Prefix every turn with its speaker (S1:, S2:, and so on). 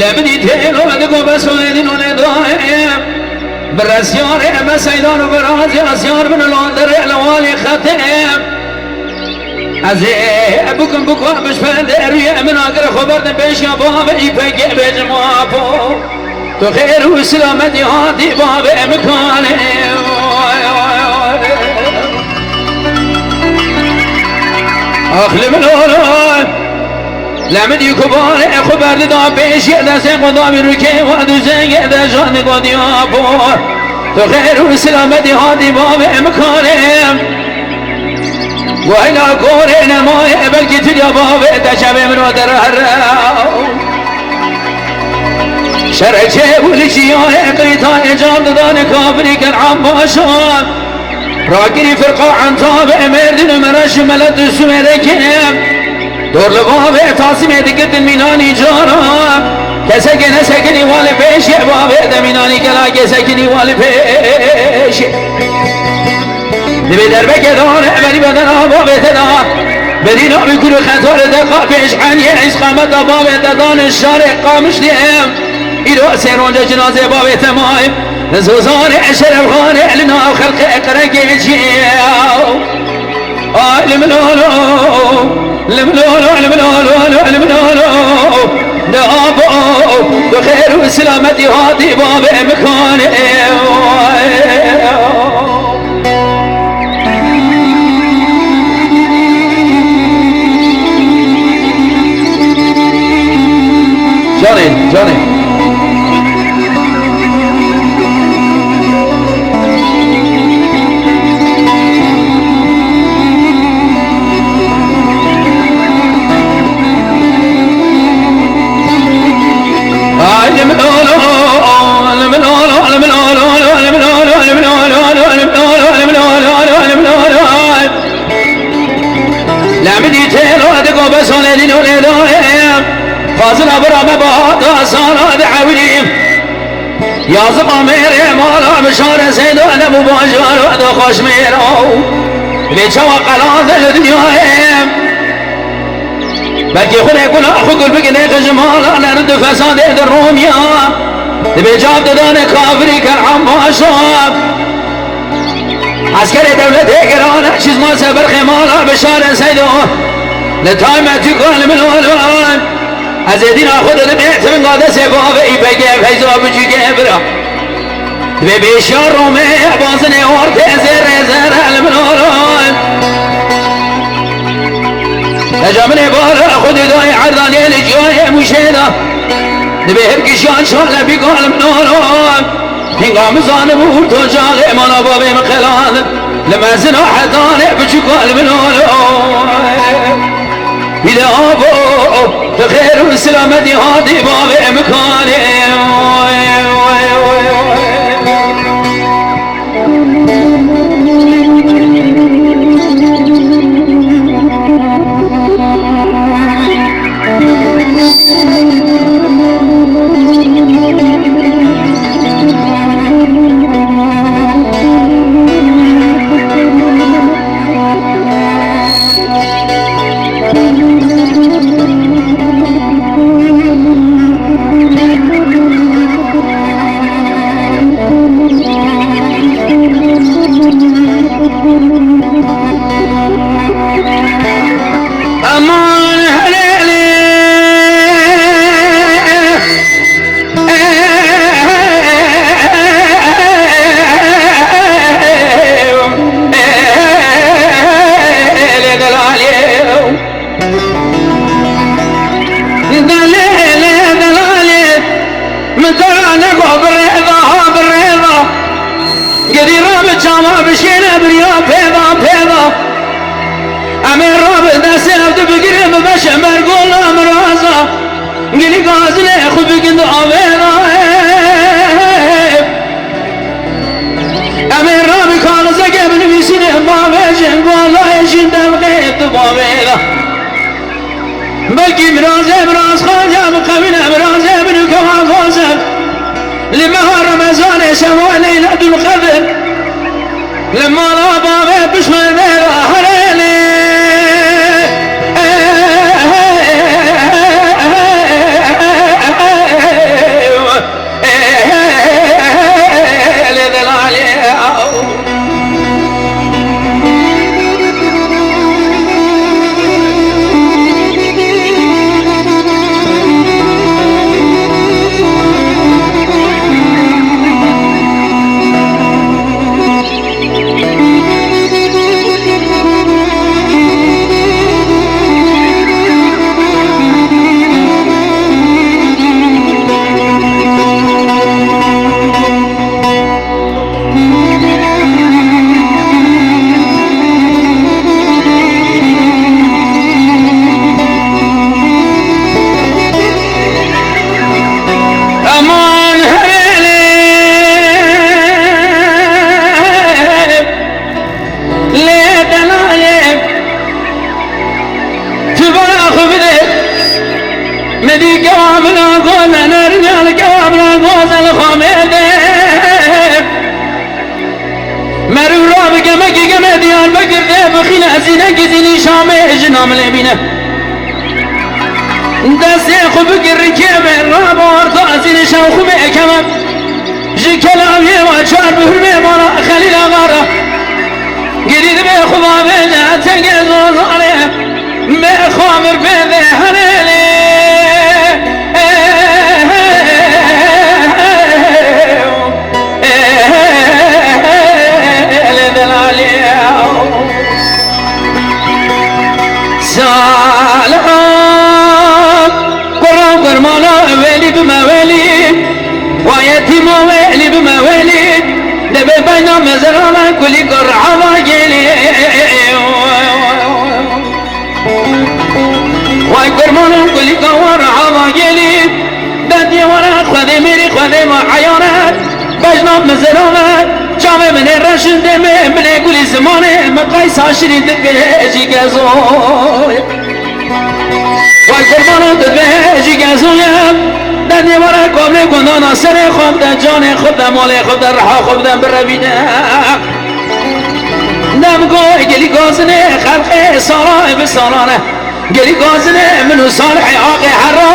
S1: لمدي تيلو بدكو بسويدين وندايم برسيار مسيدان وبرازي اسيار من الوندر الوالي ختم ازي بكم بكو مش فندري من اقر خبرت بيش يا بابا يفك بجمابو تو خير وسلامتي هاتي بابا مكاني اخلي من اولون لمدي كبار خبر دا پیش دست خدا برکه و دوزنگ دجان قدی آبو تو خیر و سلامتی هادی باب امکانم و اینا کور نمای بلکی تلیا باب دشب منو در شرکه بولشی های قیتا اجام دادان کافری کن عم باشان راگیری فرقا عن تاب مردن مرش ملد سویده کنم دور لباب تاسم دقت الميناني جارا كسكن سكني والبيش يا باب دميناني كلا كسكني والبيش دبي دربك دار عملي بدنا باب تدا بدينا بكل خطر دقا بيش عني عسقامة باب تدان الشارع قامش لهم إلو سيرون جنازة باب تمايم زوزان عشر الغان لنا خلق اقرق يجيو الملولو دابو بخير وسلامتي هاتي باب مكاني جاني فاصل أبرام بهذا صار دعويم يا زقامير مالا مشار سيد أنا مباشر هذا خوش ميرو ليش وقلاد الدنيا بلكي خلي كل أخو قلبك نيك جمال أنا رد فساد الروميا تبي جاب ددان كافري كالعم باشر عسكري دولة إيران شيز ما سبر خمالا بشار سيدو لتايمة تقول من الولوان ازدين اخذ البيت من قادة سبابة يبقى فيزو بجيك ابرا ببيشار رومي بازني ورد زر المنوران اجامني بار اخذ داي عرضاني لجواي مشيدة نبيهب كشان شغلة بيقال منوران هنقام زانبور تجاغي مانا بابي مخلال لما زنا حداني بجيك المنوران إذا أبو خير وسلامتي هادي باب مكاني بلكي براز خاجة مقابل براز ابن كوان فوزن لما رمضان سوى ليلة القدر لما لا بابي بسم الله هريلي قابل قول نرجع قابل قول الخامده مرورا بگمکی گمه دیار بگرده بخیل ازینه گزینی شامه جنام لبینه دستی خوب گری که به را بارتا ازین شوخو به اکمم جی کلامیه و چار بهرمه مانا خلیل آغارا گرید به خوبا بده تنگ زوزاره به خامر بده هنالی ويتيم ويلي بموالي دبي بينا مزرعة كل قرعة وجيلي ويقرمون كل قرعة وجيلي دادي ورا خذي ميري خذي معيونات بجنا مزرعة جامع من الرشد دمي من كل زمانه مقايس عشرين دبي جيجازوي ويقرمون دبي جيجازوي دنی ورا قبل گندان سر خوب در جان خوب در مال خوب در رها خوب در بروینه نمگاه گلی گازنه خلق سالانه به سالانه گلی گازنه منو صالح آقی حرام